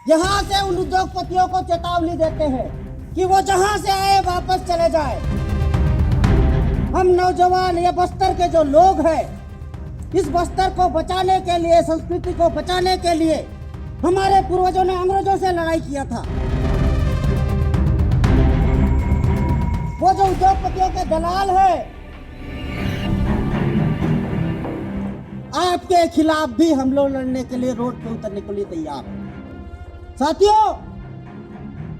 यहाँ से उन उद्योगपतियों को चेतावनी देते हैं कि वो जहाँ से आए वापस चले जाए। हम नौजवान ये बस्तर के जो लोग हैं, इस बस्तर को बचाने के लिए, संस्कृति को बचाने के लिए हमारे पूर्वजों ने अंग्रेजों से लड़ाई किया था। वो जो उद्योगपतियों के दलाल है, आपके खिलाफ भी हम लोग लड़ने के लिए रोड पे उतरने के लिए तैयार हैं। साथियों,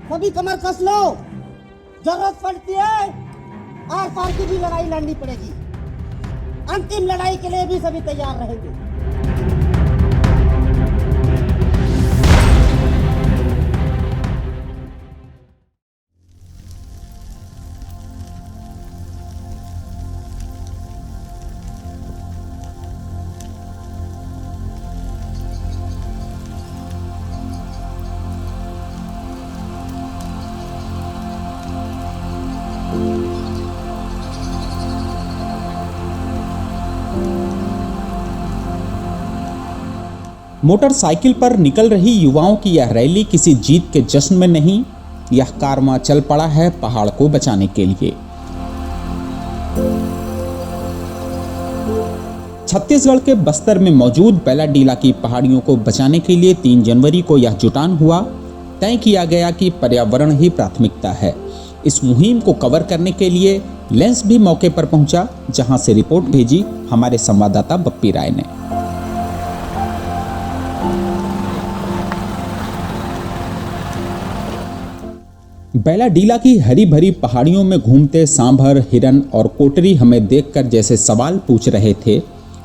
सभी कमर कस लो, जरूरत पड़ती है आर पार की भी लड़ाई लड़नी पड़ेगी। अंतिम लड़ाई के लिए भी सभी तैयार रहेंगे। मोटरसाइकिल पर निकल रही युवाओं की यह रैली किसी जीत के जश्न में नहीं, यह कारवां चल पड़ा है पहाड़ को बचाने के लिए। छत्तीसगढ़ के बस्तर में मौजूद बैलाडीला की पहाड़ियों को बचाने के लिए 3 जनवरी को यह जुटान हुआ। तय किया गया कि पर्यावरण ही प्राथमिकता है। इस मुहिम को कवर करने के लिए लेंस भी मौके पर पहुंचा, जहां से रिपोर्ट भेजी हमारे संवाददाता बप्पी राय ने। बैलाडीला की हरी भरी पहाड़ियों में घूमते सांभर, हिरन और कोटरी हमें देखकर जैसे सवाल पूछ रहे थे,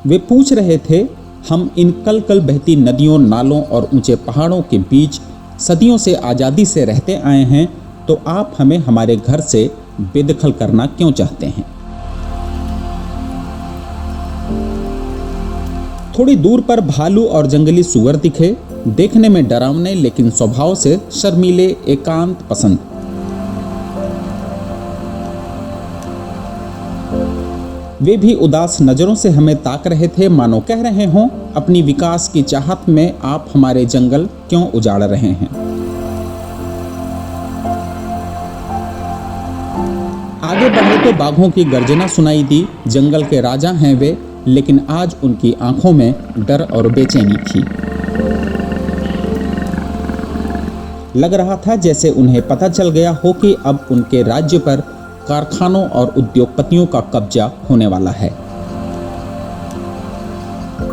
वे पूछ रहे थे, हम इन कल कल बहती नदियों, नालों और ऊंचे पहाड़ों के बीच सदियों से आज़ादी से रहते आए हैं, तो आप हमें हमारे घर से बेदखल करना क्यों चाहते हैं? थोड़ी दूर पर भालू और जंगली सुअर दिखे, देखने में डरावने लेकिन स्वभाव से शर्मीले, एकांत पसंद। वे भी उदास नजरों से हमें ताक रहे थे, मानो कह रहे हों, अपनी विकास की चाहत में आप हमारे जंगल क्यों उजाड़ रहे हैं? आगे बढ़े तो बाघों की गर्जना सुनाई दी। जंगल के राजा हैं वे, लेकिन आज उनकी आंखों में डर और बेचैनी थी। लग रहा था जैसे उन्हें पता चल गया हो कि अब उनके राज्य पर कारखानों और उद्योगपतियों का कब्जा होने वाला है।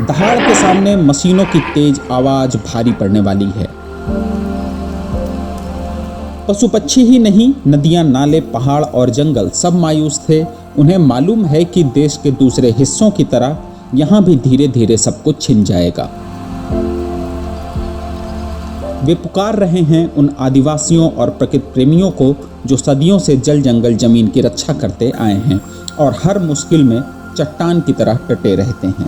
दहाड़ के सामने मशीनों की तेज आवाज भारी पड़ने वाली है। पशु पक्षी ही नहीं, नदियां, नाले, पहाड़ और जंगल सब मायूस थे। उन्हें मालूम है कि देश के दूसरे हिस्सों की तरह यहां भी धीरे धीरे सब कुछ छिन जाएगा। वे पुकार रहे हैं उन आदिवासियों और प्रकृति प्रेमियों को जो सदियों से जल जंगल जमीन की रक्षा करते आए हैं और हर मुश्किल में चट्टान की तरह डटे रहते हैं।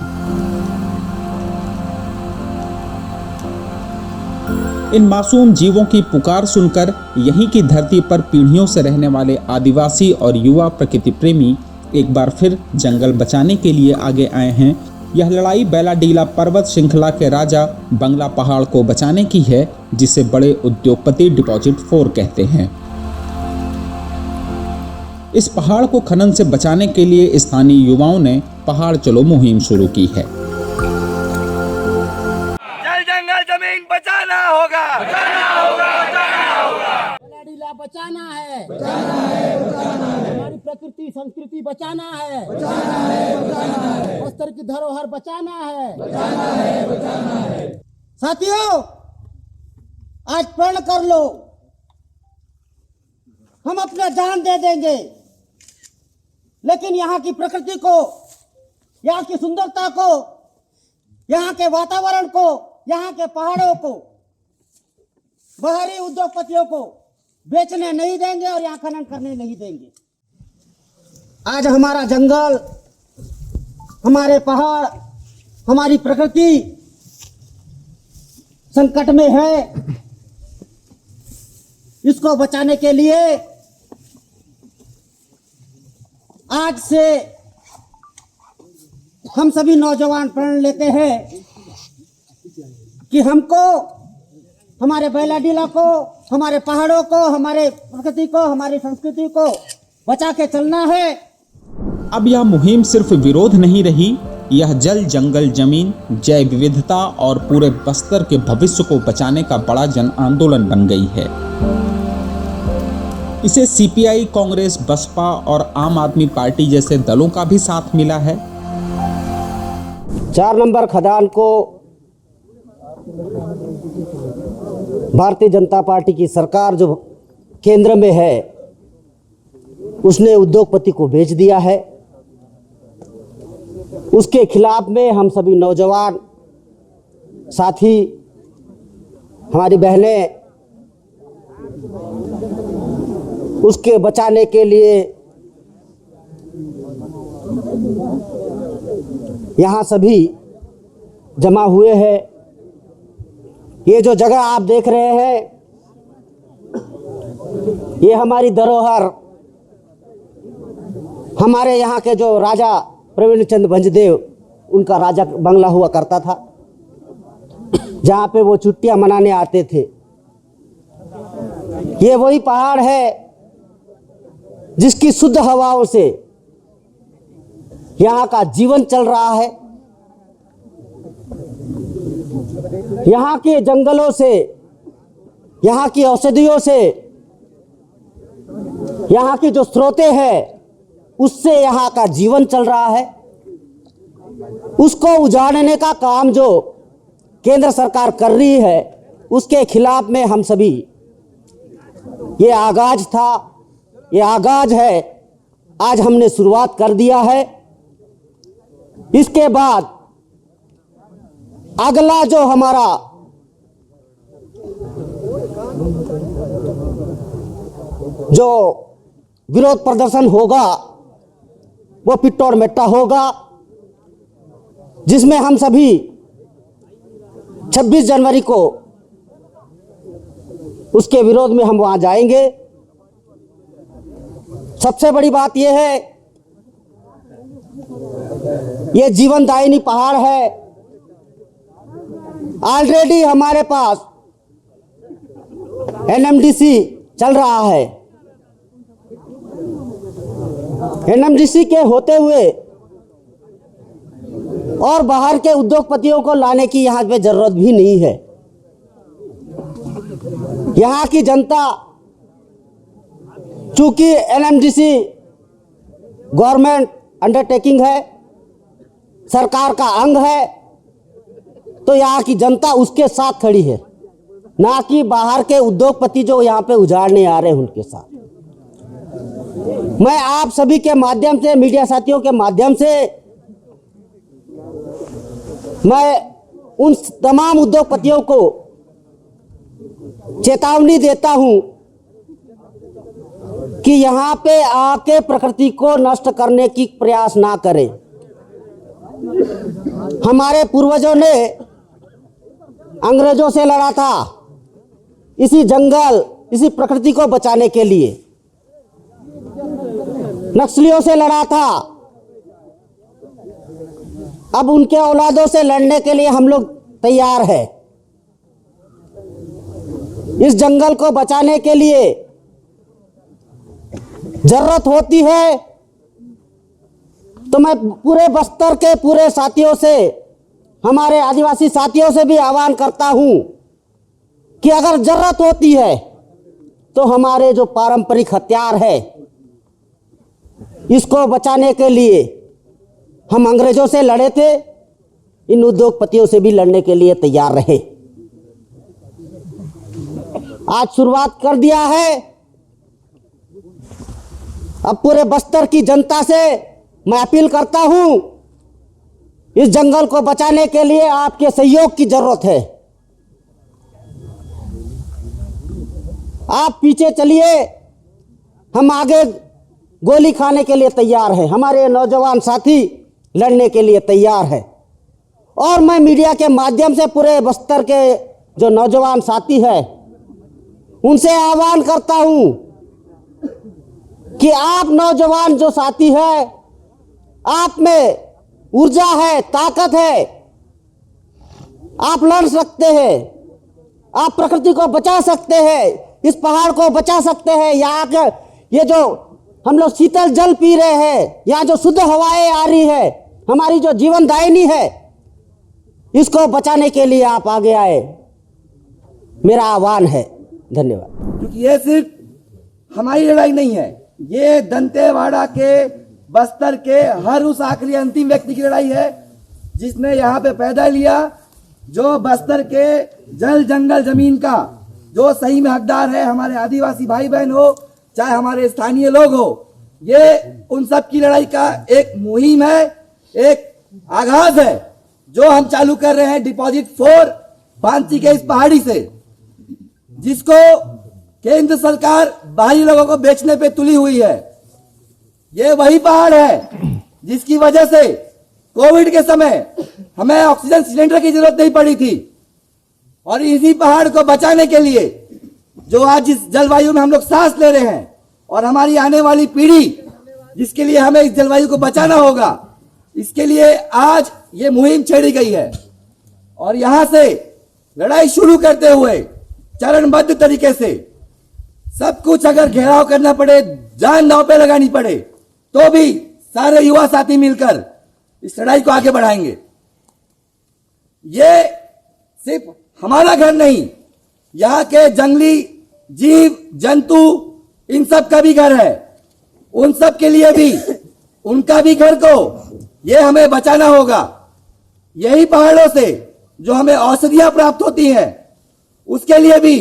इन मासूम जीवों की पुकार सुनकर यहीं की धरती पर पीढ़ियों से रहने वाले आदिवासी और युवा प्रकृति प्रेमी एक बार फिर जंगल बचाने के लिए आगे आए हैं। यह लड़ाई बैलाडीला पर्वत श्रृंखला के राजा बंगला पहाड़ को बचाने की है, जिसे बड़े उद्योगपति डिपॉजिट 4 कहते हैं। इस पहाड़ को खनन से बचाने के लिए स्थानीय युवाओं ने पहाड़ चलो मुहिम शुरू की है। जल जंगल जमीन बचाना होगा, बचाना होगा, बचाना होगा। बैलाडीला बचाना है, बचाना है, बचाना है। हमारी प्रकृति संस्कृति बचाना है, बचाना है, बचाना है। बस्तर की धरोहर बचाना है, बचाना है, बचाना है। साथियों, आज प्रण कर लो, हम अपना जान दे देंगे, लेकिन यहाँ की प्रकृति को, यहाँ की सुंदरता को, यहाँ के वातावरण को, यहाँ के पहाड़ों को बाहरी उद्योगपतियों को बेचने नहीं देंगे और यहाँ खनन करने नहीं देंगे। आज हमारा जंगल, हमारे पहाड़, हमारी प्रकृति संकट में है। इसको बचाने के लिए आज से हम सभी नौजवान प्रण लेते हैं कि हमको हमारे बैलाडीला को, हमारे पहाड़ों को, हमारे प्रकृति को, हमारी संस्कृति को बचा के चलना है। अब यह मुहिम सिर्फ विरोध नहीं रही, यह जल, जंगल, जमीन, जैव विविधता और पूरे बस्तर के भविष्य को बचाने का बड़ा जन आंदोलन बन गई है। इसे सीपीआई, कांग्रेस, बसपा और आम आदमी पार्टी जैसे दलों का भी साथ मिला है। 4 नंबर खदान को भारतीय जनता पार्टी की सरकार जो केंद्र में है उसने उद्योगपति को बेच दिया है। उसके खिलाफ में हम सभी नौजवान साथी, हमारी बहनें उसके बचाने के लिए यहाँ सभी जमा हुए हैं। ये जो जगह आप देख रहे हैं ये हमारी धरोहर, हमारे यहाँ के जो राजा प्रवीण चंद्र भंजदेव उनका राजा बंगला हुआ करता था, जहाँ पे वो छुट्टियाँ मनाने आते थे। ये वही पहाड़ है जिसकी शुद्ध हवाओं से यहाँ का जीवन चल रहा है। यहाँ के जंगलों से, यहाँ की औषधियों से, यहाँ की जो स्रोतें हैं उससे यहाँ का जीवन चल रहा है। उसको उजाड़ने का काम जो केंद्र सरकार कर रही है उसके खिलाफ में हम सभी, ये आगाज था, ये आगाज है, आज हमने शुरुआत कर दिया है। इसके बाद अगला जो हमारा जो विरोध प्रदर्शन होगा वो पिट्टौर मेट्टा होगा, जिसमें हम सभी 26 जनवरी को उसके विरोध में हम वहां जाएंगे। सबसे बड़ी बात यह है, ये जीवनदायिनी पहाड़ है। ऑलरेडी हमारे पास एनएमडीसी चल रहा है। एनएमडीसी के होते हुए और बाहर के उद्योगपतियों को लाने की यहाँ पे जरूरत भी नहीं है। यहाँ की जनता, चूंकि एनएमडीसी गवर्नमेंट अंडरटेकिंग है, सरकार का अंग है, तो यहाँ की जनता उसके साथ खड़ी है, ना कि बाहर के उद्योगपति जो यहाँ पे उजाड़ने आ रहे हैं उनके साथ। मैं आप सभी के माध्यम से, मीडिया साथियों के माध्यम से, मैं उन तमाम उद्योगपतियों को चेतावनी देता हूं कि यहाँ पे आके प्रकृति को नष्ट करने की प्रयास ना करें। हमारे पूर्वजों ने अंग्रेजों से लड़ा था इसी जंगल, इसी प्रकृति को बचाने के लिए। नक्सलियों से लड़ा था, अब उनके औलादों से लड़ने के लिए हम लोग तैयार हैं। इस जंगल को बचाने के लिए जरूरत होती है तो मैं पूरे बस्तर के पूरे साथियों से, हमारे आदिवासी साथियों से भी आह्वान करता हूं कि अगर जरूरत होती है तो हमारे जो पारंपरिक हथियार है इसको बचाने के लिए हम अंग्रेजों से लड़े थे, इन उद्योगपतियों से भी लड़ने के लिए तैयार रहे। आज शुरुआत कर दिया है। अब पूरे बस्तर की जनता से मैं अपील करता हूं, इस जंगल को बचाने के लिए आपके सहयोग की जरूरत है। आप पीछे चलिए, हम आगे गोली खाने के लिए तैयार हैं। हमारे नौजवान साथी लड़ने के लिए तैयार है। और मैं मीडिया के माध्यम से पूरे बस्तर के जो नौजवान साथी हैं उनसे आह्वान करता हूं कि आप नौजवान जो साथी हैं, आप में ऊर्जा है, ताकत है, आप लड़ सकते हैं। आप प्रकृति को बचा सकते हैं, इस पहाड़ को बचा सकते हैं। यहाँ के ये जो हम लोग शीतल जल पी रहे हैं, यहाँ जो शुद्ध हवाएं आ रही है, हमारी जो जीवन दायिनी है, इसको बचाने के लिए आप आगे आए, मेरा आह्वान है। धन्यवाद। क्योंकि ये सिर्फ हमारी लड़ाई नहीं है, ये दंतेवाड़ा के, बस्तर के हर उस आखिरी अंतिम व्यक्ति की लड़ाई है जिसने यहाँ पे पैदा लिया, जो बस्तर के जल जंगल जमीन का जो सही में हकदार है, हमारे आदिवासी भाई बहन हो चाहे हमारे स्थानीय लोग हो। ये उन सब की लड़ाई का एक मुहिम है, एक आगाज है जो हम चालू कर रहे हैं डिपॉजिट 4 बांसी के इस पहाड़ी से, जिसको केंद्र सरकार बाहरी लोगों को बेचने पे तुली हुई है। ये वही पहाड़ है जिसकी वजह से कोविड के समय हमें ऑक्सीजन सिलेंडर की जरूरत नहीं पड़ी थी, और इसी पहाड़ को बचाने के लिए जो आज इस जलवायु में हम लोग सांस ले रहे हैं, और हमारी आने वाली पीढ़ी जिसके लिए हमें इस जलवायु को बचाना होगा, इसके लिए आज ये मुहिम छेड़ी गई है। और यहां से लड़ाई शुरू करते हुए चरणबद्ध तरीके से सब कुछ अगर घेराव करना पड़े, जान दांव पे लगानी पड़े, तो भी सारे युवा साथी मिलकर इस लड़ाई को आगे बढ़ाएंगे। ये सिर्फ हमारा घर नहीं, यहाँ के जंगली जीव जंतु इन सब का भी घर है। उन सब के लिए भी, उनका भी घर को ये हमें बचाना होगा। यही पहाड़ों से जो हमें औषधियां प्राप्त होती हैं, उसके लिए भी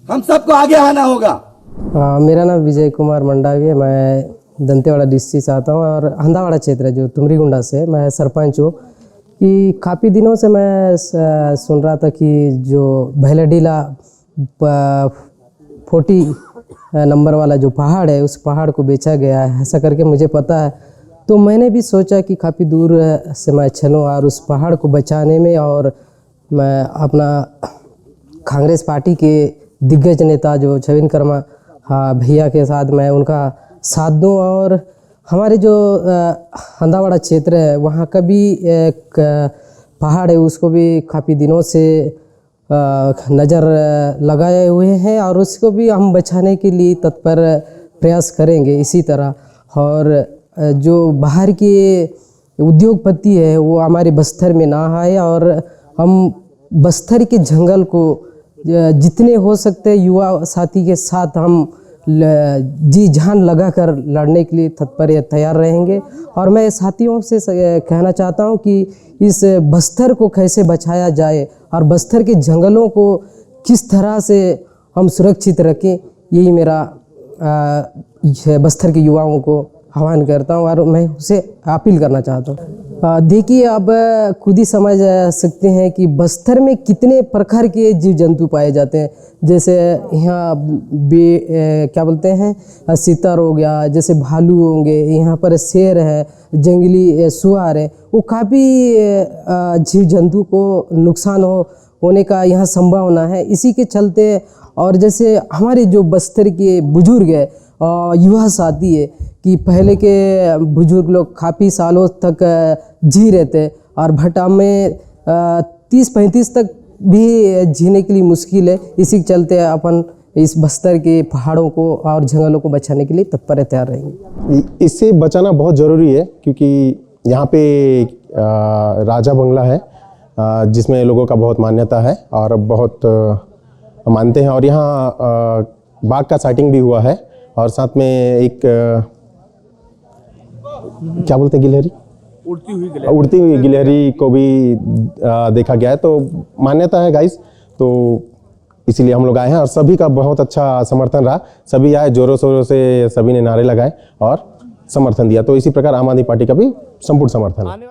हम सबको आगे आना होगा। मेरा नाम विजय कुमार मंडावी है। मैं दंतेवाड़ा डिस्ट्रिक्ट से आता हूँ और हंदावाड़ा क्षेत्र है जो तुमरीगुंडा से, मैं सरपंच हूँ। कि काफ़ी दिनों से मैं सुन रहा था कि जो भैलाडीला 40 नंबर वाला जो पहाड़ है, उस पहाड़ को बेचा गया है, ऐसा करके मुझे पता है। तो मैंने भी सोचा कि काफ़ी दूर से मैं चलूँ और उस पहाड़ को बचाने में, और मैं अपना कांग्रेस पार्टी के दिग्गज नेता जो छविन कर्मा भैया के साथ मैं उनका साथ दूँ, और हमारे जो हंदावाड़ा क्षेत्र है वहाँ का भी एक पहाड़ है, उसको भी काफ़ी दिनों से नज़र लगाए हुए हैं, और उसको भी हम बचाने के लिए तत्पर प्रयास करेंगे इसी तरह। और जो बाहर के उद्योगपति है वो हमारे बस्तर में ना आए, और हम बस्तर के जंगल को जितने हो सकते युवा साथी के साथ हम जी जान लगाकर लड़ने के लिए तत्पर तैयार रहेंगे। और मैं साथियों से कहना चाहता हूं कि इस बस्तर को कैसे बचाया जाए और बस्तर के जंगलों को किस तरह से हम सुरक्षित रखें, यही मेरा बस्तर के युवाओं को आह्वान करता हूं और मैं उसे अपील करना चाहता हूं। देखिए, अब खुद ही समझ सकते हैं कि बस्तर में कितने प्रकार के जीव जंतु पाए जाते हैं। जैसे यहाँ क्या बोलते हैं, सितर हो गया, जैसे भालू होंगे, यहाँ पर शेर है, जंगली सुअर है, वो काफ़ी जीव जंतु को नुकसान होने का यहाँ संभावना है। इसी के चलते, और जैसे हमारे जो बस्तर के बुजुर्ग है, युवा साथी है कि पहले के बुजुर्ग लोग काफ़ी सालों तक जी रहे थे, और भट्टा में 30-35 तक भी जीने के लिए मुश्किल है। इसी के चलते अपन इस बस्तर के पहाड़ों को और जंगलों को बचाने के लिए तत्पर तैयार रहेंगे। इससे बचाना बहुत ज़रूरी है, क्योंकि यहाँ पे राजा बंगला है जिसमें लोगों का बहुत मान्यता है और बहुत मानते हैं, और यहाँ बाघ का साइटिंग भी हुआ है, और साथ में एक क्या बोलते हैं, गिलहरी, उड़ती हुई गिलहरी को भी देखा गया है। तो मान्यता है गाइस, तो इसीलिए हम लोग आए हैं, और सभी का बहुत अच्छा समर्थन रहा। सभी आए, जोरों शोरों से सभी ने नारे लगाए और समर्थन दिया। तो इसी प्रकार आम आदमी पार्टी का भी संपूर्ण समर्थन है।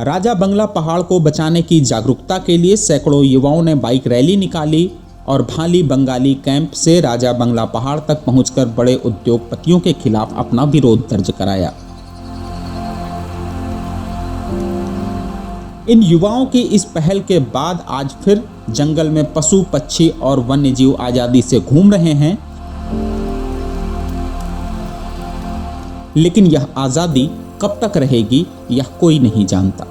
राजा बंगला पहाड़ को बचाने की जागरूकता के लिए सैकड़ों युवाओं ने बाइक रैली निकाली और भाली बंगाली कैंप से राजा बंगला पहाड़ तक पहुंचकर बड़े उद्योगपतियों के खिलाफ अपना विरोध दर्ज कराया। इन युवाओं की इस पहल के बाद आज फिर जंगल में पशु पक्षी और वन्यजीव आजादी से घूम रहे हैं, लेकिन यह आजादी कब तक रहेगी यह कोई नहीं जानता।